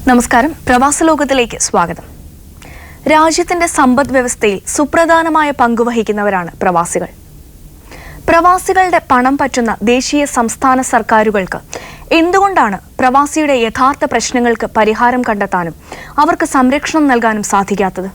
നമസ്കാരം. പ്രവാസ ലോകത്തിലേക്ക് സ്വാഗതം. രാജ്യത്തിന്റെ സമ്പദ് വ്യവസ്ഥയിൽ സുപ്രധാനമായ പങ്കുവഹിക്കുന്നവരാണ് പ്രവാസികൾ. പ്രവാസികളുടെ പണം പറ്റുന്ന ദേശീയ സംസ്ഥാന സർക്കാരുകൾക്ക് എന്തുകൊണ്ടാണ് പ്രവാസിയുടെ യഥാർത്ഥ പ്രശ്നങ്ങൾക്ക് പരിഹാരം കണ്ടെത്താനും അവർക്ക് സംരക്ഷണം നൽകാനും സാധിക്കാത്തത്?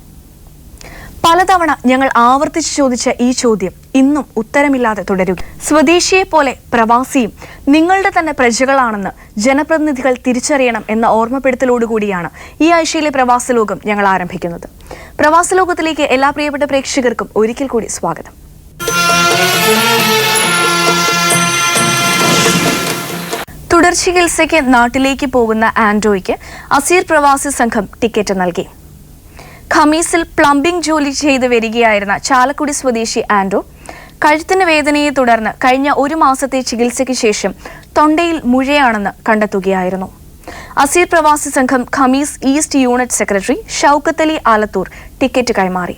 പലതവണ ഞങ്ങൾ ആവർത്തിച്ച് ചോദിച്ച ഈ ചോദ്യം ഇന്നും ഉത്തരമില്ലാതെ തുടരും. സ്വദേശിയെ പോലെ പ്രവാസിയും നിങ്ങളുടെ തന്നെ പ്രജകളാണെന്ന് ജനപ്രതിനിധികൾ തിരിച്ചറിയണം എന്ന ഓർമ്മപ്പെടുത്തലോടുകൂടിയാണ് ഈ ആഴ്ചയിലെ പ്രവാസ ലോകം ഞങ്ങൾ ആരംഭിക്കുന്നത്. പ്രവാസ ലോകത്തിലേക്ക് എല്ലാ പ്രിയപ്പെട്ട പ്രേക്ഷകർക്കും ഒരിക്കൽ കൂടി സ്വാഗതം. തുടർ ചികിത്സയ്ക്ക് നാട്ടിലേക്ക് പോകുന്ന ആൻഡ്രോയ്ക്ക് അസീർ പ്രവാസി സംഘം ടിക്കറ്റ് നൽകി. ഖമീസിൽ പ്ലംബിംഗ് ജോലി ചെയ്ത് വരികയായിരുന്ന ചാലക്കുടി സ്വദേശി ആൻഡ്രോ കഴുത്തിന് വേദനയെ തുടർന്ന് കഴിഞ്ഞ ഒരു മാസത്തെ ചികിത്സയ്ക്ക് ശേഷം തൊണ്ടയിൽ മുഴയാണെന്ന് കണ്ടെത്തുകയായിരുന്നു. അസീർ പ്രവാസി സംഘം Khamis east unit secretary Shoukath Ali Alathur ticket കൈമാറി.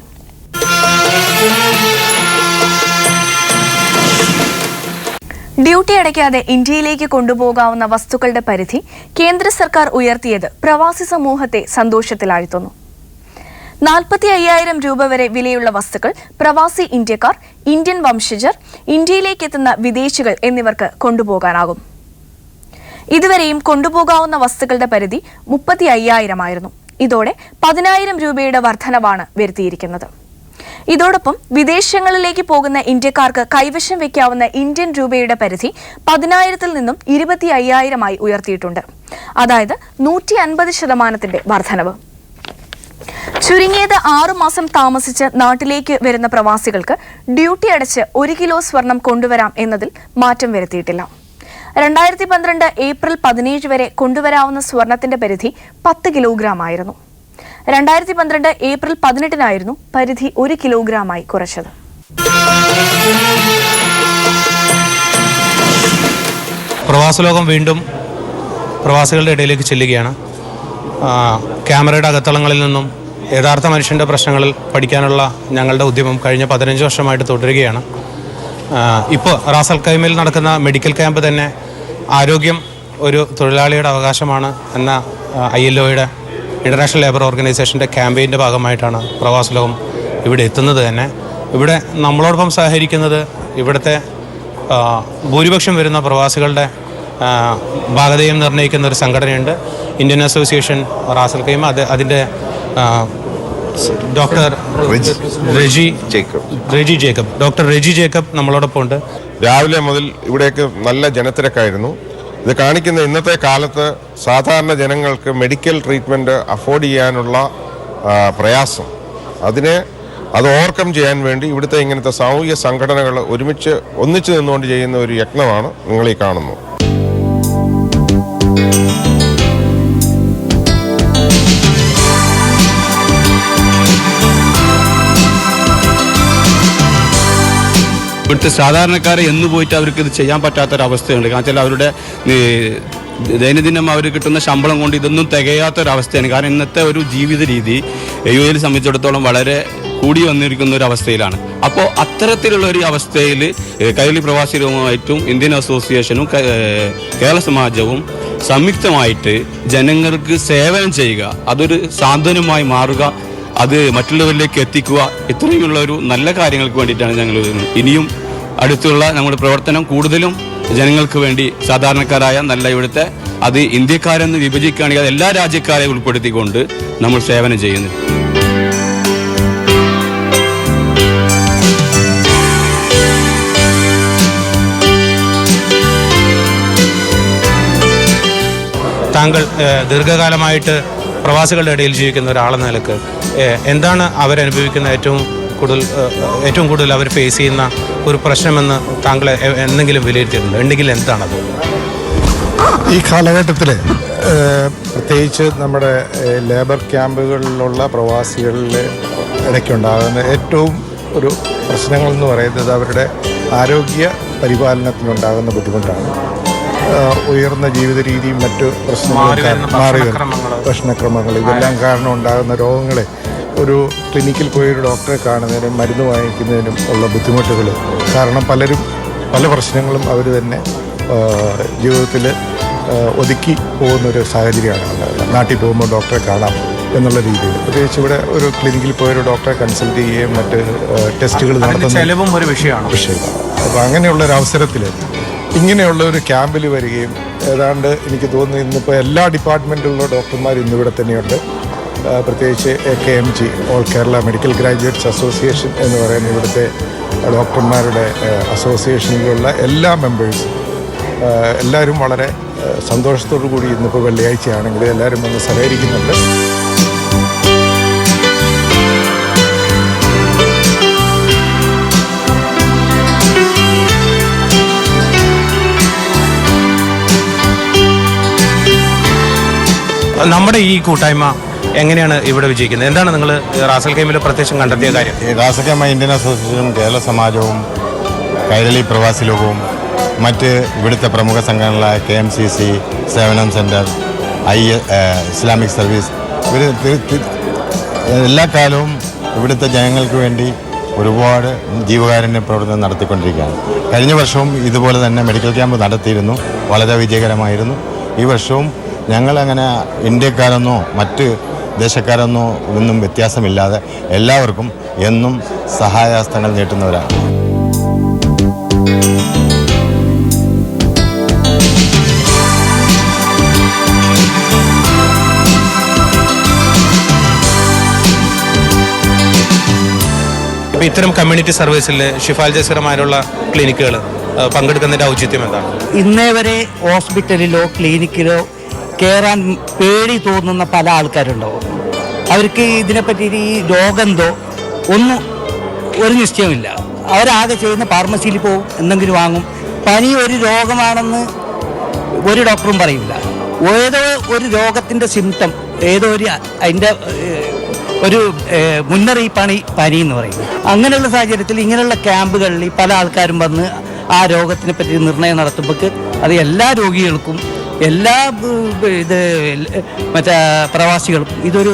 ഡ്യൂട്ടി അടയ്ക്കാതെ ഇന്ത്യയിലേക്ക് കൊണ്ടുപോകാവുന്ന വസ്തുക്കളുടെ പരിധി കേന്ദ്ര സർക്കാർ ഉയർത്തിയത് പ്രവാസി സമൂഹത്തെ സന്തോഷത്തിലാഴ്ത്തുന്നു. 45,000 രൂപ വരെ വിലയുള്ള വസ്തുക്കൾ പ്രവാസി ഇന്ത്യക്കാർ, ഇന്ത്യൻ വംശജർ, ഇന്ത്യയിലേക്ക് എത്തുന്ന വിദേശികൾ എന്നിവർക്ക് കൊണ്ടുപോകാനാകും. ഇതുവരെയും കൊണ്ടുപോകാവുന്ന വസ്തുക്കളുടെ പരിധി 35,000 ആയിരുന്നു. ഇതോടെ 10,000 രൂപയുടെ വർധനവാണ് വരുത്തിയിരിക്കുന്നത്. ഇതോടൊപ്പം വിദേശങ്ങളിലേക്ക് പോകുന്ന ഇന്ത്യക്കാർക്ക് കൈവശം വയ്ക്കാവുന്ന ഇന്ത്യൻ രൂപയുടെ പരിധി 10,000-ൽ നിന്നും 25,000-ആയി ഉയർത്തിയിട്ടുണ്ട്. അതായത് 150% വർധനവ്. ചുരുങ്ങിയത് 6 മാസം താമസിച്ച് നാട്ടിലേക്ക് വരുന്ന പ്രവാസികൾക്ക് ഡ്യൂട്ടി അടച്ച് 1 കിലോ സ്വർണം കൊണ്ടുവരാം എന്നതിൽ മാറ്റം വരുത്തിയിട്ടില്ല. 2012 ഏപ്രിൽ 17 വരെ കൊണ്ടുവരാവുന്ന സ്വർണത്തിന്റെ പരിധി 10 കിലോഗ്രാം ആയിരുന്നു. 2012 ഏപ്രിൽ 18-നായിരുന്നു പരിധി 1 കിലോഗ്രാമായി കുറച്ചത്. പ്രവാസ ലോകം വീണ്ടും പ്രവാസികളുടെ ഇടയിലേക്ക് ചെല്ലുകയാണ്. ക്യാമറയുടെ അകത്തളങ്ങളിൽ നിന്നും യഥാർത്ഥ മനുഷ്യൻ്റെ പ്രശ്നങ്ങളിൽ പഠിക്കാനുള്ള ഞങ്ങളുടെ ഉദ്യമം കഴിഞ്ഞ 15 വർഷമായിട്ട് തുടരുകയാണ്. ഇപ്പോൾ റാസ് അൽ ഖൈമയിൽ നടക്കുന്ന മെഡിക്കൽ ക്യാമ്പ് തന്നെ ആരോഗ്യം ഒരു തൊഴിലാളിയുടെ അവകാശമാണ് എന്ന ILOയുടെ ഇൻ്റർനാഷണൽ ലേബർ ഓർഗനൈസേഷൻ്റെ ക്യാമ്പയിൻ്റെ ഭാഗമായിട്ടാണ് പ്രവാസ ലോകം ഇവിടെ എത്തുന്നത് തന്നെ. ഇവിടെ നമ്മളോടൊപ്പം സഹകരിക്കുന്നത് ഇവിടുത്തെ ഭൂരിപക്ഷം വരുന്ന പ്രവാസികളുടെ ഭാഗധേയം നിർണ്ണയിക്കുന്ന ഒരു സംഘടനയുണ്ട്, Indian association Ras Al Khaimah. അതിൻ്റെ ഡോക്ടർ റെജി ജേക്കബ് നമ്മളോടൊപ്പം ഉണ്ട്. രാവിലെ മുതൽ ഇവിടേക്ക് നല്ല ജനത്തിരക്കായിരുന്നു. ഇത് കാണിക്കുന്ന ഇന്നത്തെ കാലത്ത് സാധാരണ ജനങ്ങൾക്ക് മെഡിക്കൽ ട്രീറ്റ്മെൻറ്റ് അഫോർഡ് ചെയ്യാനുള്ള പ്രയാസം, അത് ഓവർകം ചെയ്യാൻ വേണ്ടി ഇവിടുത്തെ ഇങ്ങനത്തെ സാമൂഹിക സംഘടനകൾ ഒന്നിച്ചു നിന്നുകൊണ്ട് ചെയ്യുന്ന ഒരു യജ്ഞമാണ് നിങ്ങൾ ഈ കാണുന്നത്. ഇവിടുത്തെ സാധാരണക്കാരെ എന്ന് പോയിട്ട് അവർക്ക് ഇത് ചെയ്യാൻ പറ്റാത്തൊരവസ്ഥയുണ്ട്. കാരണം വെച്ചാൽ അവരുടെ ദൈനംദിനം അവർ കിട്ടുന്ന ശമ്പളം കൊണ്ട് ഇതൊന്നും തികയാത്തൊരവസ്ഥയാണ്. കാരണം ഇന്നത്തെ ഒരു ജീവിത രീതി UAE സംബന്ധിച്ചിടത്തോളം വളരെ കൂടി വന്നിരിക്കുന്ന ഒരു അവസ്ഥയിലാണ്. അപ്പോൾ അത്തരത്തിലുള്ള ഒരു അവസ്ഥയിൽ കൈരളി പ്രവാസി ലോകവുമായിട്ടും ഇന്ത്യൻ അസോസിയേഷനും കേരള സമാജവും സംയുക്തമായിട്ട് ജനങ്ങൾക്ക് സേവനം ചെയ്യുക, അതൊരു സാന്ത്വനമായി മാറുക, അത് മറ്റുള്ളവരിലേക്ക് എത്തിക്കുക, ഇത്രയുമുള്ള ഒരു നല്ല കാര്യങ്ങൾക്ക് വേണ്ടിയിട്ടാണ് ഞങ്ങൾ ഇനിയും അടുത്തുള്ള നമ്മുടെ പ്രവർത്തനം കൂടുതലും ജനങ്ങൾക്ക് വേണ്ടി സാധാരണക്കാരായ നല്ല ഇവിടുത്തെ അത് ഇന്ത്യക്കാരെന്ന് വിഭജിക്കുകയാണെങ്കിൽ അത് എല്ലാ രാജ്യക്കാരെയും ഉൾപ്പെടുത്തിക്കൊണ്ട് നമ്മൾ സേവനം ചെയ്യുന്നു. താങ്കൾ ദീർഘകാലമായിട്ട് പ്രവാസികളുടെ ഇടയിൽ ജീവിക്കുന്ന ഒരാളെന്ന നിലക്ക് എന്താണ് അവരനുഭവിക്കുന്ന ഏറ്റവും കൂടുതൽ അവർ ഫേസ് ചെയ്യുന്ന ഒരു പ്രശ്നമെന്ന് താങ്കൾ എന്തെങ്കിലും വിലയിരുത്തിയിട്ടുണ്ട്? ഉണ്ടെങ്കിൽ എന്താണത്? ഈ കാലഘട്ടത്തിൽ പ്രത്യേകിച്ച് നമ്മുടെ ലേബർ ക്യാമ്പുകളിലുള്ള പ്രവാസികളിൽ ഇടയ്ക്കുണ്ടാകുന്ന ഏറ്റവും ഒരു പ്രശ്നങ്ങളെന്ന് പറയുന്നത് അവരുടെ ആരോഗ്യ പരിപാലനത്തിനുണ്ടാകുന്ന ബുദ്ധിമുട്ടാണ്. ഉയർന്ന ജീവിത രീതിയും മറ്റു പ്രശ്നങ്ങളും ഭക്ഷണക്രമങ്ങൾ ഇതെല്ലാം കാരണം ഉണ്ടാകുന്ന രോഗങ്ങളെ ഒരു ക്ലിനിക്കിൽ പോയി ഒരു ഡോക്ടറെ കാണുന്നതിനും മരുന്ന് വാങ്ങിക്കുന്നതിനും ഉള്ള ബുദ്ധിമുട്ടുകൾ കാരണം പലരും പല പ്രശ്നങ്ങളും അവർ തന്നെ ജീവിതത്തിൽ ഒതുക്കി പോകുന്നൊരു സാഹചര്യമാണ് ഉള്ളത്. നാട്ടിൽ പോകുമ്പോൾ ഡോക്ടറെ കാണാം എന്നുള്ള രീതിയിൽ, പ്രത്യേകിച്ച് ഇവിടെ ഒരു ക്ലിനിക്കിൽ പോയൊരു ഡോക്ടറെ കൺസൾട്ട് ചെയ്യുകയും മറ്റ് ടെസ്റ്റുകൾ നടത്തുന്ന ചെലവും ഒരു വിഷയമാണ്. അപ്പോൾ അങ്ങനെയുള്ളൊരവസരത്തിൽ ഇങ്ങനെയുള്ള ഒരു ക്യാമ്പിൽ വരികയും ഏതാണ്ട് എനിക്ക് തോന്നുന്നു ഇന്നിപ്പോൾ എല്ലാ ഡിപ്പാർട്ട്മെൻറ്റിലുള്ള ഡോക്ടർമാർ ഇന്നിവിടെ തന്നെയുണ്ട്. പ്രത്യേകിച്ച് AKMG all Kerala medical graduates association എന്ന് പറയുന്ന ഇവിടുത്തെ ഡോക്ടർമാരുടെ അസോസിയേഷനിലുള്ള എല്ലാ മെമ്പേഴ്സും എല്ലാവരും വളരെ സന്തോഷത്തോടു കൂടി ഇന്നിപ്പോൾ വെള്ളിയാഴ്ചയാണെങ്കിൽ എല്ലാവരും വന്ന് സഹകരിക്കുന്നുണ്ട്. നമ്മുടെ ഈ കൂട്ടായ്മ എങ്ങനെയാണ് ഇവിടെ വിജയിക്കുന്നത്? എന്താണ് നിങ്ങൾ റാസൽ ഖൈമയിൽ പ്രത്യക്ഷം കണ്ടെത്തിയ കാര്യം? റാസൽ ഖൈമ ഇന്ത്യൻ അസോസിയേഷനും കേരള സമാജവും കൈരളി പ്രവാസി ലോകവും മറ്റ് ഇവിടുത്തെ പ്രമുഖ സംഘടനകളായ KMCC, സേവനം സെൻറ്റർ, ഇസ്ലാമിക് സർവീസ് ഇവർ എല്ലാ കാലവും ഇവിടുത്തെ ജനങ്ങൾക്ക് വേണ്ടി ഒരുപാട് ജീവകാരുണ്യ പ്രവർത്തനം നടത്തിക്കൊണ്ടിരിക്കുകയാണ്. കഴിഞ്ഞ വർഷവും ഇതുപോലെ തന്നെ മെഡിക്കൽ ക്യാമ്പ് നടത്തിയിരുന്നു, വളരെ വിജയകരമായിരുന്നു. ഈ വർഷവും ഞങ്ങളങ്ങനെ ഇന്ത്യക്കാരെന്നോ മറ്റ് ദേശക്കാരെന്നോ ഒന്നും വ്യത്യാസമില്ലാതെ എല്ലാവർക്കും എന്നും സഹായഹസ്തങ്ങൾ നീട്ടുന്നവരാണ്. ഇപ്പോൾ ഇത്തരം കമ്മ്യൂണിറ്റി സർവീസിൽ ഷിഫാൽ ജസീറമാരുള്ള ക്ലിനിക്കുകൾ പങ്കെടുക്കുന്നതിൻ്റെ ഔചിത്യം എന്താണ്? ഇന്നേ വരെ ഹോസ്പിറ്റലിലോ ക്ലിനിക്കിലോ കയറാൻ പേടി തോന്നുന്ന പല ആൾക്കാരുണ്ടാവും. അവർക്ക് ഇതിനെപ്പറ്റി ഈ രോഗമെന്തോ ഒന്നും ഒരു നിശ്ചയമില്ല. അവരാകെ ചെയ്യുന്ന ഫാർമസിയിൽ പോകും, എന്തെങ്കിലും വാങ്ങും. പനി ഒരു രോഗമാണെന്ന് ഒരു ഡോക്ടറും പറയില്ല. ഏതോ ഒരു രോഗത്തിൻ്റെ സിംറ്റം, ഏതോ ഒരു അതിൻ്റെ ഒരു മുന്നറിയിപ്പാണ് ഈ പനി എന്ന് പറയുന്നത്. അങ്ങനെയുള്ള സാഹചര്യത്തിൽ ഇങ്ങനെയുള്ള ക്യാമ്പുകളിൽ പല ആൾക്കാരും വന്ന് ആ രോഗത്തിനെ പറ്റി നിർണയം നടത്തുമ്പോൾ അത് എല്ലാ രോഗികൾക്കും എല്ലാ മറ്റേ പ്രവാസികൾക്കും ഇതൊരു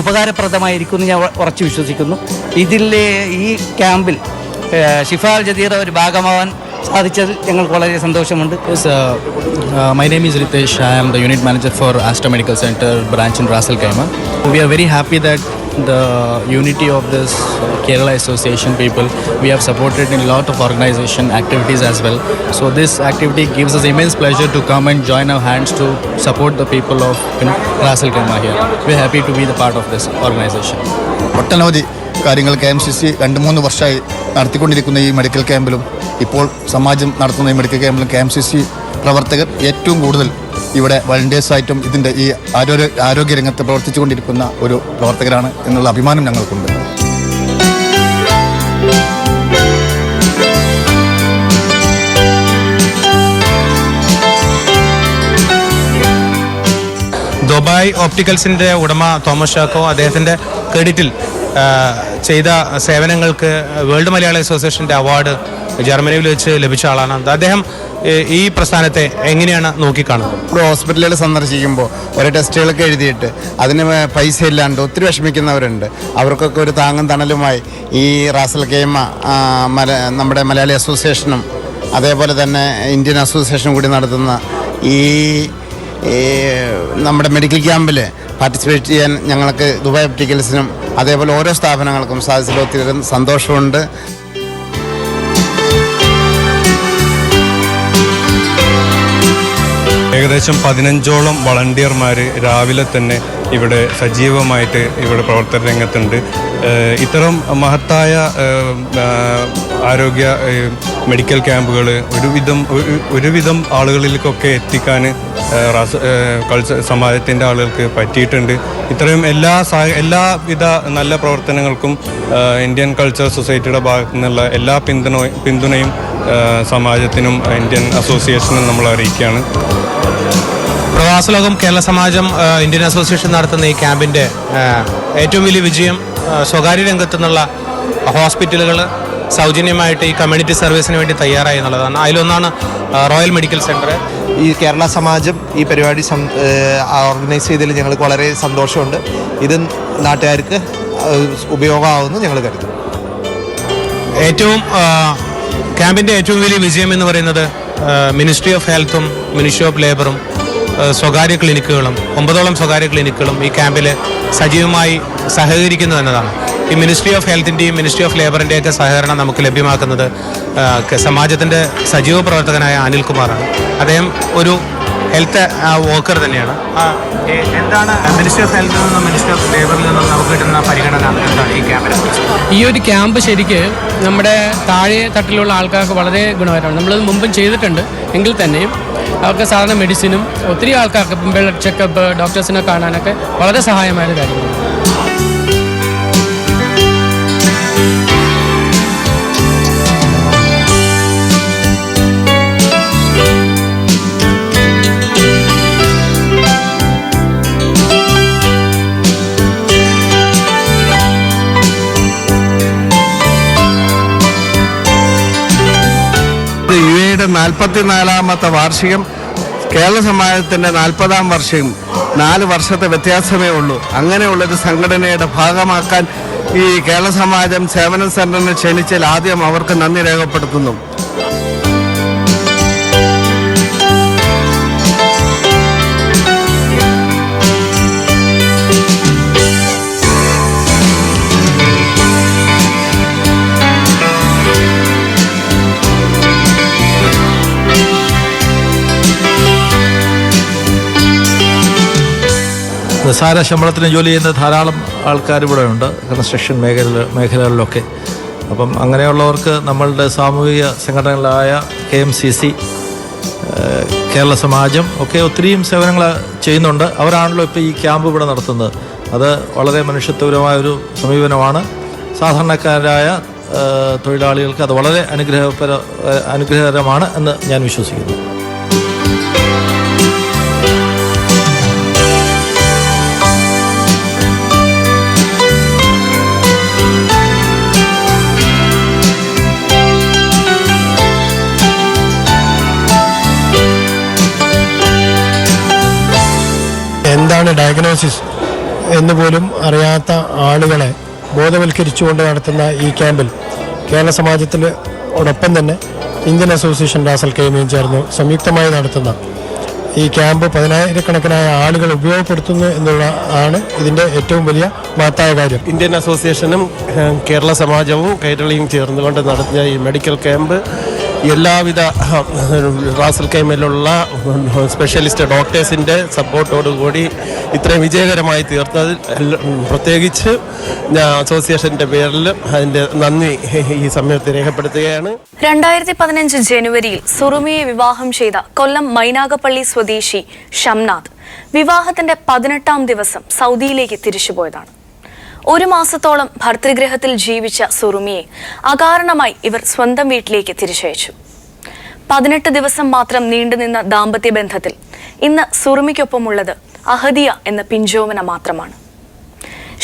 ഉപകാരപ്രദമായിരിക്കും എന്ന് ഞാൻ ഉറച്ചു വിശ്വസിക്കുന്നു. ഇതിലെ ഈ ക്യാമ്പിൽ ഷിഫാൽ ജദീറ ഒരു ഭാഗമാവാൻ സാധിച്ചതിൽ ഞങ്ങൾക്ക് വളരെ സന്തോഷമുണ്ട്. My name is Ritesh. I am the unit manager for Astra Medical Center branch in Ras Al Khaimah. We are very happy that the unity of this Kerala Association people, we have supported in a lot of organization activities as well. So this activity gives us immense pleasure to come and join our hands to support the people of Ras Al Khaimah here. We are happy to be the part of this organization. ഒട്ടനവധി കാര്യങ്ങൾ KMCC 2-3 വർഷമായി നടത്തിക്കൊണ്ടിരിക്കുന്ന ഈ medical ക്യാമ്പിലും ഇപ്പോൾ സമാജം നടത്തുന്ന ഈ medical ക്യാമ്പിലും KMCC പ്രവർത്തകർ ഏറ്റവും കൂടുതൽ ഇവിടെ വളണ്ടിയേഴ്സായിട്ടും ഇതിൻ്റെ ഈ ആരോഗ്യരംഗത്ത് പ്രവർത്തിച്ചുകൊണ്ടിരിക്കുന്ന ഒരു പ്രവർത്തകരാണ് എന്നുള്ള അഭിമാനം ഞങ്ങൾക്കുണ്ട്. ദുബായ് ഓപ്റ്റിക്കൽസിൻ്റെ ഉടമ തോമസ് ചാക്കോ അദ്ദേഹത്തിൻ്റെ ക്രെഡിറ്റിൽ ചെയ്ത സേവനങ്ങൾക്ക് വേൾഡ് മലയാളി അസോസിയേഷൻ്റെ അവാർഡ് ജർമ്മനിയിൽ വെച്ച് ലഭിച്ച ആളാണ്. അദ്ദേഹം ഈ പ്രസ്ഥാനത്തെ എങ്ങനെയാണ് നോക്കിക്കാണുന്നത്? ഇപ്പോൾ ഹോസ്പിറ്റലുകൾ സന്ദർശിക്കുമ്പോൾ ഓരോ ടെസ്റ്റുകളൊക്കെ എഴുതിയിട്ട് അതിന് പൈസ ഇല്ലാണ്ട് ഒത്തിരി വിഷമിക്കുന്നവരുണ്ട്. അവർക്കൊക്കെ ഒരു താങ്ങും തണലുമായി ഈ റാസൽ ഖൈമ നമ്മുടെ മലയാളി അസോസിയേഷനും അതേപോലെ തന്നെ ഇന്ത്യൻ അസോസിയേഷനും കൂടി നടത്തുന്ന ഈ നമ്മുടെ മെഡിക്കൽ ക്യാമ്പിൽ പാർട്ടിസിപ്പേറ്റ് ചെയ്യാൻ ഞങ്ങൾക്ക് ദുബായ് ഒപ്റ്റിക്കൽസിനും അതേപോലെ ഓരോ സ്ഥാപനങ്ങൾക്കും സാധിച്ചതിൽ ഒത്തിരി സന്തോഷമുണ്ട്. ഏകദേശം 15ഓളം വളണ്ടിയർമാർ രാവിലെ തന്നെ ഇവിടെ സജീവമായിട്ട് ഇവിടെ പ്രവർത്തന രംഗത്തുണ്ട്. ഇത്തരം മഹത്തായ ആരോഗ്യ മെഡിക്കൽ ക്യാമ്പുകൾ ഒരുവിധം ആളുകളിലേക്കൊക്കെ എത്തിക്കാൻ സമാജത്തിൻ്റെ ആളുകൾക്ക് പറ്റിയിട്ടുണ്ട്. ഇത്രയും എല്ലാവിധ നല്ല പ്രവർത്തനങ്ങൾക്കും ഇന്ത്യൻ കൾച്ചർ സൊസൈറ്റിയുടെ ഭാഗത്തു നിന്നുള്ള എല്ലാ പിന്തുണയും സമാജത്തിനും ഇന്ത്യൻ അസോസിയേഷനും നമ്മൾ അറിയിക്കുകയാണ്. പ്രവാസലോകം കേരള സമാജം ഇന്ത്യൻ അസോസിയേഷൻ നടത്തുന്ന ഈ ക്യാമ്പിൻ്റെ ഏറ്റവും വലിയ വിജയം സ്വകാര്യ രംഗത്തു നിന്നുള്ള ഹോസ്പിറ്റലുകൾ സൗജന്യമായിട്ട് ഈ കമ്മ്യൂണിറ്റി സർവീസിന് വേണ്ടി തയ്യാറായി എന്നുള്ളതാണ്. അതിലൊന്നാണ് റോയൽ മെഡിക്കൽ സെൻറ്റർ. ഈ കേരള സമാജം ഈ പരിപാടി ഓർഗനൈസ് ചെയ്തതിൽ ഞങ്ങൾക്ക് വളരെ സന്തോഷമുണ്ട്. ഇത് നാട്ടുകാർക്ക് ഉപയോഗമാവുമെന്ന് ഞങ്ങൾ കരുതുന്നു. ക്യാമ്പിൻ്റെ ഏറ്റവും വലിയ വിജയം എന്ന് പറയുന്നത് മിനിസ്ട്രി ഓഫ് ഹെൽത്തും മിനിസ്ട്രി ഓഫ് ലേബറും സ്വകാര്യ ക്ലിനിക്കുകളും 9ഓളം സ്വകാര്യ ക്ലിനിക്കുകളും ഈ ക്യാമ്പിൽ സജീവമായി സഹകരിക്കുന്നു എന്നതാണ്. ഈ മിനിസ്ട്രി ഓഫ് ഹെൽത്തിൻ്റെയും മിനിസ്ട്രി ഓഫ് ലേബറിൻ്റെയൊക്കെ സഹകരണം നമുക്ക് ലഭ്യമാക്കുന്നത് സമാജത്തിൻ്റെ സജീവ പ്രവർത്തകനായ അനിൽകുമാറാണ്. അദ്ദേഹം ഒരു ഹെൽത്ത് വർക്കർ തന്നെയാണ്. എന്താണ് മിനിസ്ട്രി ഓഫ് ഹെൽത്തിൽ നിന്നും മിനിസ്ട്രി ഓഫ് ലേബറിൽ നിന്നും നമുക്ക് കിട്ടുന്ന പരിഗണന എന്താണ് ഈ ക്യാമ്പിനെ കുറിച്ച്? ഈ ഒരു ക്യാമ്പ് ശരിക്ക് നമ്മുടെ താഴെ തട്ടിലുള്ള ആൾക്കാർക്ക് വളരെ ഗുണകരമാണ്. നമ്മളത് മുമ്പും ചെയ്തിട്ടുണ്ട് എങ്കിൽ തന്നെയും അവർക്ക് സാധാരണ മെഡിസിനും ഒത്തിരി ആൾക്കാർക്ക് ബ്ലഡ് ചെക്കപ്പ് ഡോക്ടേഴ്സിനെ കാണാനൊക്കെ വളരെ സഹായമായ കാര്യമാണ്. UAEയുടെ 44ാമത്തെ വാർഷികം, കേരള സമാജത്തിൻ്റെ 40ാം വർഷം, 4 വർഷത്തെ വ്യത്യാസമേ ഉള്ളൂ. അങ്ങനെയുള്ളൊരു സംഘടനയുടെ ഭാഗമാക്കാൻ ഈ കേരള സമാജം സേവന സെന്ററിനെ ക്ഷണിച്ചാൽ ആദ്യം അവർക്ക് നന്ദി രേഖപ്പെടുത്തുന്നു. നിസ്സാര ശമ്പളത്തിന് ജോലി ചെയ്യുന്ന ധാരാളം ആൾക്കാർ ഇവിടെ ഉണ്ട്, കൺസ്ട്രക്ഷൻ മേഖലകളിലൊക്കെ. അപ്പം അങ്ങനെയുള്ളവർക്ക് നമ്മളുടെ സാമൂഹിക സംഘടനകളായ KMCC, കേരള സമാജം ഒക്കെ ഒത്തിരിയും സേവനങ്ങൾ ചെയ്യുന്നുണ്ട്. അവരാണല്ലോ ഇപ്പോൾ ഈ ക്യാമ്പ് ഇവിടെ നടത്തുന്നത്. അത് വളരെ മനുഷ്യത്വപരമായൊരു സമീപനമാണ്. സാധാരണക്കാരായ തൊഴിലാളികൾക്ക് അത് വളരെ അനുഗ്രഹകരമാണ് എന്ന് ഞാൻ വിശ്വസിക്കുന്നു. എന്താണ് ഡയഗ്നോസിസ് എന്ന് പോലും അറിയാത്ത ആളുകളെ ബോധവൽക്കരിച്ചുകൊണ്ട് നടത്തുന്ന ഈ ക്യാമ്പിൽ കേരള സമാജത്തിനോടൊപ്പം തന്നെ ഇന്ത്യൻ അസോസിയേഷൻ റാസൽ കൈമയും ചേർന്ന് സംയുക്തമായി നടത്തുന്ന ഈ ക്യാമ്പ് 10,000-കണക്കിനായ ആളുകൾ ഉപയോഗപ്പെടുത്തുന്നു എന്നുള്ളതാണ് ഇതിൻ്റെ ഏറ്റവും വലിയ മഹത്തായ കാര്യം. ഇന്ത്യൻ അസോസിയേഷനും കേരള സമാജവും കൈരളിയും ചേർന്നുകൊണ്ട് നടത്തിയ ഈ മെഡിക്കൽ ക്യാമ്പ് എല്ലാവിധ റാസൽ കൈമയിലുള്ള സ്പെഷ്യലിസ്റ്റ് ഡോക്ടേഴ്സിൻ്റെ സപ്പോർട്ടോടുകൂടി ഇത്രയും വിജയകരമായി തീർത്തതിൽ പ്രത്യേകിച്ച് ഞാൻ അസോസിയേഷൻ്റെ പേരിൽ അതിൻ്റെ നന്ദി ഈ സമയത്ത് രേഖപ്പെടുത്തുകയാണ്. 2015 ജനുവരിയിൽ സുറുമിയെ വിവാഹം ചെയ്ത കൊല്ലം മൈനാഗപ്പള്ളി സ്വദേശി ഷംനാഥ് വിവാഹത്തിന്റെ 18ാം ദിവസം സൗദിയിലേക്ക് തിരിച്ചുപോയതാണ്. 1 മാസത്തോളം ഭർതൃഗൃഹത്തിൽ ജീവിച്ച സുറുമിയെ അകാരണമായി ഇവർ സ്വന്തം വീട്ടിലേക്ക് തിരിച്ചയച്ചു. 18 ദിവസം മാത്രം നീണ്ടുനിന്ന ദാമ്പത്യ ബന്ധത്തിൽ ഇന്ന് സുറുമിക്കൊപ്പമുള്ളത് അഹദിയ എന്ന പിഞ്ചോമന മാത്രമാണ്.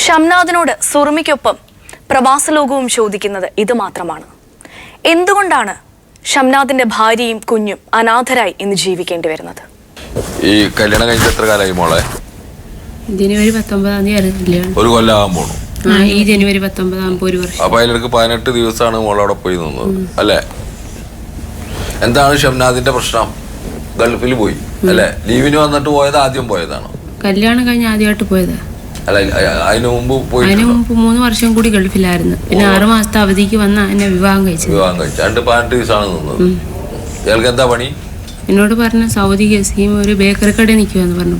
ഷംനാഥിനോട് സുറുമിക്കൊപ്പം പ്രവാസലോകവും ചോദിക്കുന്നത് ഇത് മാത്രമാണ്: എന്തുകൊണ്ടാണ് ഷംനാഥിന്റെ ഭാര്യയും കുഞ്ഞും അനാഥരായി ഇന്ന് ജീവിക്കേണ്ടി വരുന്നത്? ഈ കല്യാണം കഴിഞ്ഞ എത്ര കാലമായി മോളെ? ജനുവരി 19-ാം തീയതി ഒരു കൊല്ലമാകാൻ പോണു. ഈ ജനുവരി 19 ഒരു വർഷം. അപ്പൊ അതിലേക്ക് 18 ദിവസമാണ് മോളവിടെ പോയി നിന്നത് അല്ലേ? എന്താണ് ഷംനാഥിന്റെ പ്രശ്നം? ഗൾഫിൽ പോയി അല്ലെ? ലീവിന് വന്നിട്ട് പോയത് ആദ്യം പോയതാണോ? കല്യാണം കഴിഞ്ഞ് ആദ്യമായിട്ട് പോയതാ. അല്ല, അതിനു മുമ്പ് പോയി? അതിനു മുമ്പ് 3 വർഷം കൂടി ഗൾഫിലായിരുന്നു. പിന്നെ 6 മാസത്തെ അവധിക്ക് വന്ന എന്നെ വിവാഹം കഴിച്ചു. 18 ദിവസമാണ് നിന്നത്. ഇയാൾക്ക് എന്താ പണി? എന്നോട് പറഞ്ഞ സൗദി ഗസീം ഒരു ബേക്കറി കടയിൽ നിൽക്കുവാന്ന് പറഞ്ഞു.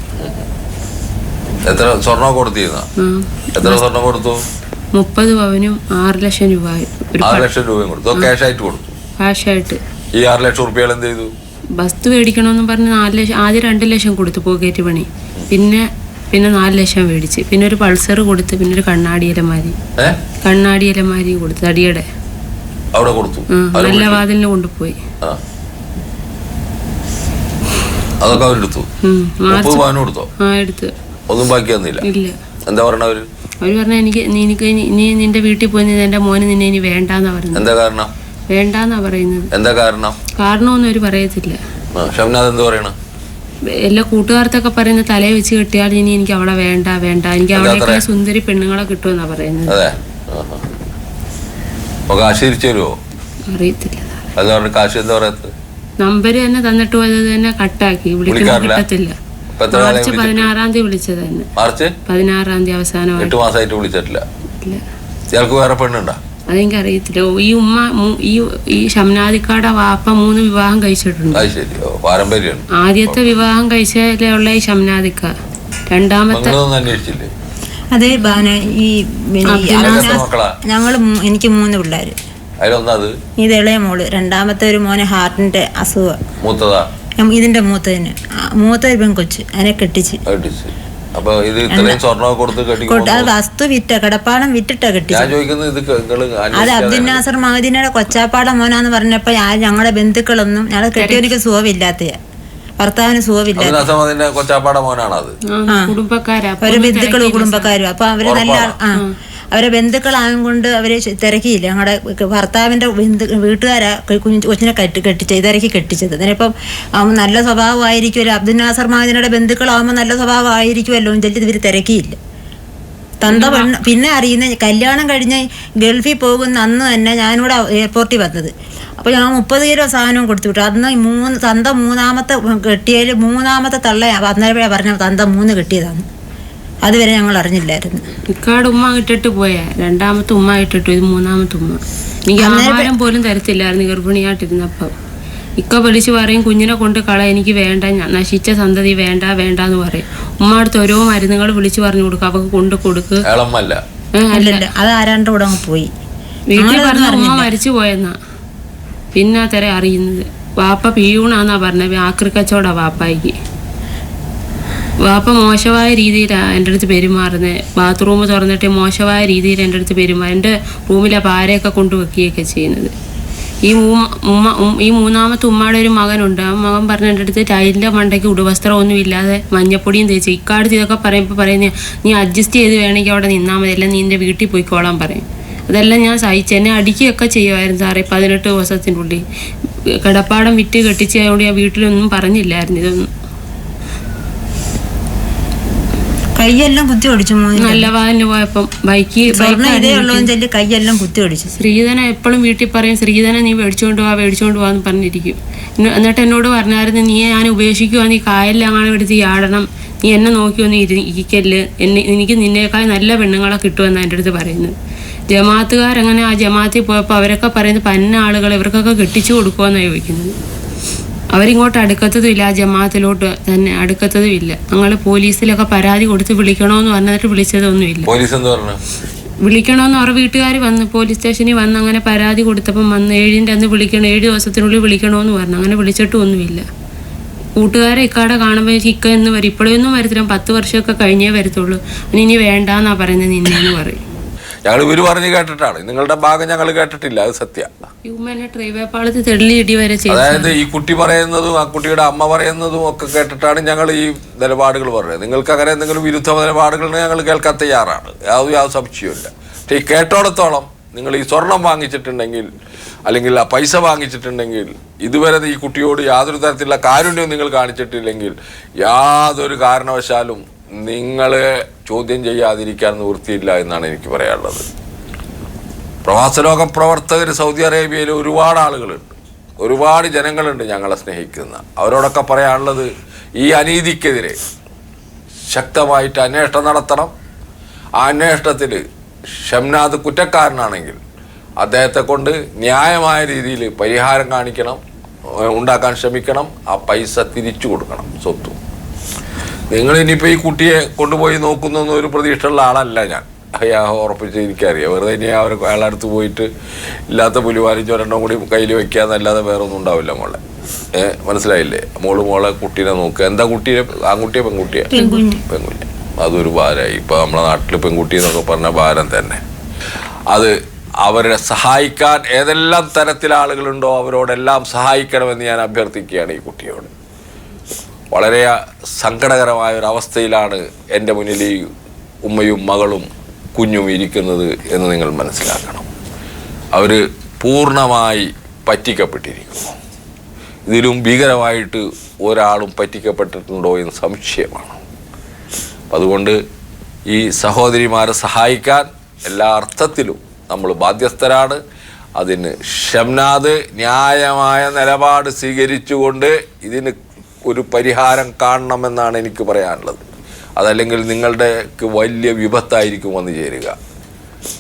എത്ര സ്വർണ്ണം കൊടുത്തിരുന്ന? എത്ര സ്വർണ്ണം കൊടുത്തു? 30 പവനും 6 ലക്ഷം രൂപ. 6 ലക്ഷം രൂപയും കൊടുത്തു? ക്യാഷ് ആയിട്ട് കൊടുത്തു? ക്യാഷ് ആയിട്ട്. ഈ 6 ലക്ഷം റുപ്യ എന്ത് ചെയ്തു? വസ്തു മേടിക്കണമെന്ന് പറഞ്ഞ് 4 ലക്ഷം, ആദ്യം 2 ലക്ഷം കൊടുത്തു പോക്കറ്റ് പണി. പിന്നെ 4 ലക്ഷം മേടിച്ച്. പിന്നെ ഒരു പൾസർ കൊടുത്ത്. പിന്നെ ഒരു കണ്ണാടിയലമാരി കൊടുത്തു. തടിയുടെ അവിടെ കൊടുത്തു. നല്ല വാതിലിന് കൊണ്ടുപോയി. അതൊക്കെ അവരെടുത്തു. കൊടുത്തോ? എടുത്തു. ഒന്നും ബാക്കി വന്നില്ല? ഇല്ല. എന്താ പറഞ്ഞ അവര്? അവര് പറഞ്ഞ എനിക്ക് നീ നിന്റെ വീട്ടിൽ പോയി എന്റെ മോന് നിന്നെ ഇനി വേണ്ടാന്നാ പറയുന്നത്. എന്താ കാരണം? വേണ്ടാന്നാ പറയുന്നത്. എന്താ കാരണം? കാരണമൊന്നും അവര് പറയത്തില്ല. ഷംനാഥ് എന്ത് പറയണ? എല്ലാ കൂട്ടുകാർത്തൊക്കെ പറയുന്ന തലയെ വെച്ച് കെട്ടിയാൽ ഇനി എനിക്ക് അവിടെ വേണ്ട എനിക്ക് അവിടെയൊക്കെ സുന്ദരി പെണ്ണുങ്ങളെ കിട്ടുമെന്നാ പറയുന്നത്. അതെ. കാശ് തിരിച്ചു തരുമോ? അറിയത്തില്ല. അത് പറഞ്ഞ കാശ് എന്താ പറയാത്തത്? നമ്പർ തന്നെ തന്നിട്ട് പോയത് തന്നെ കട്ടാക്കി, വിളിക്കുമ്പോൾ കിട്ടത്തില്ല. മാർച്ച് 16-ാം തീയതി വിളിച്ചത് തന്നെ. മാർച്ച് 16-ാം തീയതി അവസാനമായി. 8 മാസമായിട്ട് വിളിച്ചിട്ടില്ല. ഇയാൾക്ക് വേറെ പെണ്ണുണ്ടോ? അതെനിക്ക് അറിയത്തില്ല. ഈ ഉമ്മ ഈ ഷംനാദിക്കാടെ വാപ്പ 3 വിവാഹം കഴിച്ചിട്ടുണ്ട്. പാരമ്പര്യമാണ്. ആദ്യത്തെ വിവാഹം കഴിച്ചതിലുള്ള ഈ ഷംനാദിക്ക, രണ്ടാമത്തെ അന്വേഷിച്ചില്ലേ? അതെ ഈ ഞങ്ങൾ എനിക്ക് 3 പിള്ളേര്. അതിലൊന്നത് ഇത് ഇളയ മോള്, രണ്ടാമത്തെ ഒരു മോനെ ഹാർട്ടിന്റെ അസുഖം. മൂത്തതാ? ഇതിന്റെ മൂത്തൊരു പെൺകൊച്ച്, അതിനെ കെട്ടിച്ച്. അപ്പൊ ഇത് ഇത്രയും സ്വർണ്ണം കൊടുത്ത് വസ്തു വിറ്റ കിടപ്പാടം വിറ്റിട്ടാ കെട്ടിച്ച്. അത് അബ്ദുൽ നാസർ മഹദീനയുടെ കൊച്ചാപ്പാടം മോനാന്ന് പറഞ്ഞപ്പോ ഞങ്ങളുടെ ബന്ധുക്കളൊന്നും, ഞങ്ങളെ കെട്ടിയവർക്ക് സുഖമില്ലാത്തയാ, ഭർത്താവിന് സുഖമില്ലാത്ത കൊച്ചാപ്പാടം മോനാണത്. അവരെ ബന്ധുക്കളും കുടുംബക്കാരും. അപ്പൊ അവര് നല്ല അവരെ ബന്ധുക്കളായും കൊണ്ട് അവരെ തിരക്കിയില്ല. ഞങ്ങളുടെ ഭർത്താവിൻ്റെ വീട്ടുകാരാ കൊച്ചിനെ തിരക്കി കെട്ടിച്ചത്. അതിനിപ്പം നല്ല സ്വഭാവമായിരിക്കുമല്ലോ, അബ്ദുൽ നാസർ മഹദീനയുടെ ബന്ധുക്കളാകുമ്പോൾ നല്ല സ്വഭാവമായിരിക്കുമല്ലോ എന്ന് ഇവർ തിരക്കിയില്ല. തന്ത പെണ്ണ് പിന്നെ അറിയുന്ന കല്യാണം കഴിഞ്ഞ് ഗൾഫിൽ പോകുന്ന അന്ന് തന്നെ ഞാനിവിടെ എയർപോർട്ടിൽ വന്നത്. അപ്പോൾ ഞാൻ 30 കിലോ സാധനവും കൊടുത്തു വിട്ടു. അന്ന് തന്ത 3-ാമത്തെ കെട്ടിയതിൽ 3-ാമത്തെ തള്ള അന്നേരപ്പോഴാണ് പറഞ്ഞ തന്ത 3 കെട്ടിയതാണ്. അതുവരെ ഞങ്ങൾ അറിഞ്ഞില്ലായിരുന്നു. ഇക്കാട് ഉമ്മ ഇട്ടിട്ട് പോയാ, രണ്ടാമത്തെ ഉമ്മ ഇട്ടിട്ടു, ഇത് 3-ാമത്തെ ഉമ്മ. എനിക്ക് ആഹാരം പോലും തരത്തില്ലായിരുന്നു ഗർഭിണിയായിട്ടിരുന്നപ്പം. ഇക്ക വിളിച്ച് പറയും കുഞ്ഞിനെ കൊണ്ട് എനിക്ക് വേണ്ട, നശിച്ച സന്തതി വേണ്ട എന്ന് പറയും. ഉമ്മ അടുത്ത് ഓരോ മരുന്നുകൾ വിളിച്ചു പറഞ്ഞു കൊടുക്കുക, അവക്ക് കൊണ്ട് കൊടുക്ക്. അത് ആരാണ്ട് കൂടെ അങ്ങ് പോയി. വീട്ടിൽ പറഞ്ഞ ഉമ്മ മരിച്ചു പോയെന്നാ പിന്നെ അറിയുന്നത്. വാപ്പ പിയൂണാന്നാ പറഞ്ഞത്, ആക്രി കച്ചവടാ വാപ്പായിക്ക്. വാപ്പ മോശമായ രീതിയിലാണ് എൻ്റെ അടുത്ത് പെരുമാറുന്നത്. ബാത്റൂം തുറന്നിട്ട് മോശമായ രീതിയിൽ എൻ്റെ അടുത്ത് പെരുമാറും. എൻ്റെ റൂമിലെ പാരയൊക്കെ കൊണ്ടുവെക്കുകയൊക്കെ ചെയ്യുന്നത്. ഈ 3-ാമത്തെ ഉമ്മയുടെ ഒരു മകനുണ്ട്. ആ മകൻ പറഞ്ഞ എൻ്റെ അടുത്ത് ടൈലിൻ്റെ മണ്ടയ്ക്ക് ഉടുവസ്ത്രമൊന്നും ഇല്ലാതെ മഞ്ഞപ്പൊടിയും തേച്ച്. ഇക്കാടുത്ത് ഇതൊക്കെ പറയുമ്പോൾ പറയുന്നത് നീ അഡ്ജസ്റ്റ് ചെയ്ത് വേണമെങ്കിൽ അവിടെ നിന്നാൽ മതി, അല്ല നീ എൻ്റെ വീട്ടിൽ പോയിക്കോളാൻ പറയും. അതെല്ലാം ഞാൻ സഹിച്ചു. എന്നെ അടിക്കുകയൊക്കെ ചെയ്യുമായിരുന്നു സാറേ. 18 ദിവസത്തിനുള്ളിൽ കിടപ്പാടം വിറ്റ് കെട്ടിച്ചതുകൊണ്ട് ഞാൻ വീട്ടിലൊന്നും പറഞ്ഞില്ലായിരുന്നു ഇതൊന്നും. കൈയെല്ലാം കുത്തി ഒടിച്ചു. നല്ല വാഹനം പോയപ്പം കൈയെല്ലാം കുത്തി ഒടിച്ചു. ശ്രീധന എപ്പോഴും വീട്ടിൽ പറയും, ശ്രീധന നീ മേടിച്ചോണ്ട് പോവാന്ന് പറഞ്ഞിരിക്കും. എന്നിട്ട് എന്നോട് പറഞ്ഞായിരുന്നു, നീ ഞാൻ ഉപേക്ഷിക്കുവാ, നീ കായലിലാണ് എടുത്ത് ആടണം, നീ എന്നെ നോക്കിയൊന്നും ഇരിക്കല്ല്, എനിക്ക് നിന്നേക്കാൾ നല്ല പെണ്ണുങ്ങളെ കിട്ടുമെന്നാണ് എൻ്റെ അടുത്ത് പറയുന്നത്. ജമാഅത്തുകാരങ്ങനെ ആ ജമാഅത്തിൽ പോയപ്പോൾ അവരൊക്കെ പറയുന്നത് പന്ന ആളുകൾ ഇവർക്കൊക്കെ കെട്ടിച്ചു കൊടുക്കുമെന്നാണ് ചോദിക്കുന്നത്. അവരിങ്ങോട്ട് അടുക്കത്തതുമില്ല, ആ ജമാഅത്തിലോട്ട് തന്നെ അടുക്കത്തതുമില്ല. ഞങ്ങൾ പോലീസിലൊക്കെ പരാതി കൊടുത്ത് വിളിക്കണമെന്ന് പറഞ്ഞിട്ട് വിളിച്ചതൊന്നുമില്ല. വിളിക്കണമെന്ന് അവരുടെ വീട്ടുകാർ വന്ന് പോലീസ് സ്റ്റേഷനിൽ വന്ന് അങ്ങനെ പരാതി കൊടുത്തപ്പം വന്ന് 7-ൻ്റെ അന്ന് വിളിക്കണം, 7 ദിവസത്തിനുള്ളിൽ വിളിക്കണമെന്ന് പറഞ്ഞു. അങ്ങനെ വിളിച്ചിട്ടും ഒന്നുമില്ല. കൂട്ടുകാരെ ഇക്കാടെ കാണുമ്പോൾ ഇക്ക എന്ന് വരും. ഇപ്പോഴൊന്നും വരത്തില്ല, 10 വർഷമൊക്കെ കഴിഞ്ഞേ വരത്തുള്ളൂ. ഇനി വേണ്ടാന്നാ പറയുന്നത് നിന്നെന്ന് പറയും. ഞങ്ങൾ ഇവര് പറഞ്ഞു കേട്ടിട്ടാണ്, നിങ്ങളുടെ ഭാഗം ഞങ്ങൾ കേട്ടിട്ടില്ല. അത് സത്യ. അതായത് ഈ കുട്ടി പറയുന്നതും ആ കുട്ടിയുടെ അമ്മ പറയുന്നതും ഒക്കെ കേട്ടിട്ടാണ് ഞങ്ങൾ ഈ നിലപാടുകൾ പറയുന്നത്. നിങ്ങൾക്ക് അങ്ങനെ എന്തെങ്കിലും വിരുദ്ധ നിലപാടുകൾ ഞങ്ങൾ കേൾക്കാൻ തയ്യാറാണ്, യാതൊരു സംശയമില്ല. പക്ഷേ ഈ കേട്ടോടത്തോളം നിങ്ങൾ ഈ സ്വർണം വാങ്ങിച്ചിട്ടുണ്ടെങ്കിൽ അല്ലെങ്കിൽ ആ പൈസ വാങ്ങിച്ചിട്ടുണ്ടെങ്കിൽ ഇതുവരെ ഈ കുട്ടിയോട് യാതൊരു തരത്തിലുള്ള കാരുണ്യവും നിങ്ങൾ കാണിച്ചിട്ടില്ലെങ്കിൽ യാതൊരു കാരണവശാലും നിങ്ങളെ ചോദ്യം ചെയ്യാതിരിക്കാൻ നിവൃത്തിയില്ല എന്നാണ് എനിക്ക് പറയാനുള്ളത്. പ്രവാസലോക പ്രവർത്തകർ സൗദി അറേബ്യയിൽ ഒരുപാട് ആളുകളുണ്ട്, ഒരുപാട് ജനങ്ങളുണ്ട് ഞങ്ങളെ സ്നേഹിക്കുന്ന. അവരോടൊക്കെ പറയാനുള്ളത്, ഈ അനീതിക്കെതിരെ ശക്തമായിട്ട് അന്വേഷണം നടത്തണം. ആ അന്വേഷണത്തിൽ ഷംനാദ് കുറ്റക്കാരനാണെങ്കിൽ അദ്ദേഹത്തെ കൊണ്ട് ന്യായമായ രീതിയിൽ പരിഹാരം ഉണ്ടാക്കാൻ ശ്രമിക്കണം. ആ പൈസ തിരിച്ചു കൊടുക്കണം, സ്വത്തും. നിങ്ങൾ ഇനിയിപ്പോൾ ഈ കുട്ടിയെ കൊണ്ടുപോയി നോക്കുന്നൊന്നും ഒരു പ്രതീക്ഷയുള്ള ആളല്ല ഞാൻ, ഉറപ്പിച്ച് എനിക്കറിയാം. വെറുതെ ഇനി അയാളുടെ അടുത്ത് പോയിട്ട് ഇല്ലാത്ത പുലിവാരി ചൊരെണ്ണം കൂടി കയ്യിൽ വെക്കുക എന്നല്ലാതെ വേറെ ഒന്നും ഉണ്ടാവില്ല മോളെ. മനസ്സിലായില്ലേ? മോളെ കുട്ടീനെ നോക്കുക. എന്താ കുട്ടീനെ, ആൺകുട്ടിയെ പെൺകുട്ടിയെ? പെൺകുട്ടി. അതൊരു ഭാരമായി. ഇപ്പോൾ നമ്മുടെ നാട്ടിൽ പെൺകുട്ടി എന്നൊക്കെ പറഞ്ഞ ഭാരം തന്നെ. അത് അവരെ സഹായിക്കാൻ ഏതെല്ലാം തരത്തിലെ ആളുകളുണ്ടോ അവരോടെല്ലാം സഹായിക്കണമെന്ന് ഞാൻ അഭ്യർത്ഥിക്കുകയാണ് ഈ കുട്ടിയോട്. വളരെ സങ്കടകരമായ ഒരു അവസ്ഥയിലാണ് എൻ്റെ മുന്നിൽ ഈ ഉമ്മയും മകളും കുഞ്ഞും ഇരിക്കുന്നത് എന്ന് നിങ്ങൾ മനസ്സിലാക്കണം. അവർ പൂർണ്ണമായി പറ്റിക്കപ്പെട്ടിരിക്കുന്നു. ഇതിലും ഭീകരമായിട്ട് ഒരാളും പറ്റിക്കപ്പെട്ടിട്ടുണ്ടോ എന്ന് സംശയമാണ്. അതുകൊണ്ട് ഈ സഹോദരിമാരെ സഹായിക്കാൻ എല്ലാ അർത്ഥത്തിലും നമ്മൾ ബാധ്യസ്ഥരാണ്. അതിന് ഷംനാദ് ന്യായമായ നിലപാട് സ്വീകരിച്ചുകൊണ്ട് ഇതിന് ഒരു പരിഹാരം കാണണമെന്നാണ് എനിക്ക് പറയാനുള്ളത്. അതല്ലെങ്കിൽ നിങ്ങളുടെക്ക് വലിയ വിപത്തായിരിക്കും വന്നു ചേരുക.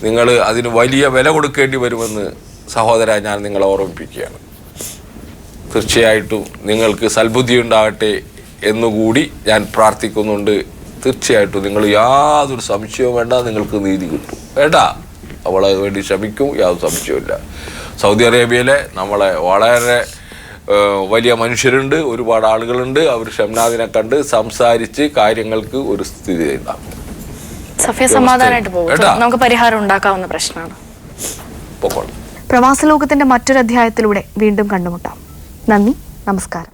നിങ്ങൾ അതിന് വലിയ വില കൊടുക്കേണ്ടി വരുമെന്ന് സഹോദര ഞാൻ നിങ്ങളെ ഓർമ്മിപ്പിക്കുകയാണ്. തീർച്ചയായിട്ടും നിങ്ങൾക്ക് സൽബുദ്ധി ഉണ്ടാകട്ടെ എന്നുകൂടി ഞാൻ പ്രാർത്ഥിക്കുന്നുണ്ട്. തീർച്ചയായിട്ടും നിങ്ങൾ യാതൊരു സംശയവും വേണ്ട, നിങ്ങൾക്ക് നീതി കിട്ടും. വേണ്ട, അവളെ വേണ്ടി ശ്രമിക്കും, യാതൊരു സംശയവുമില്ല. സൗദി അറേബ്യയിലെ നമ്മളെ വളരെ വലിയ മനുഷ്യരുണ്ട്, ഒരുപാട് ആളുകളുണ്ട്. അവർ ഷംനാദിനെ കണ്ട് സംസാരിച്ച് കാര്യങ്ങൾക്ക് ഒരു സ്ഥിതി ഉണ്ടാക്കും. സഫിയ സമാധാനമായിട്ട് പോകും, നമുക്ക് പരിഹാരം ഉണ്ടാക്കാവുന്ന പ്രശ്നമാണ്. പൊക്കോളാം. പ്രവാസ ലോകത്തിന്റെ മറ്റൊരു അധ്യായത്തിലൂടെ വീണ്ടും കണ്ടുമുട്ടാം. നന്ദി, നമസ്കാരം.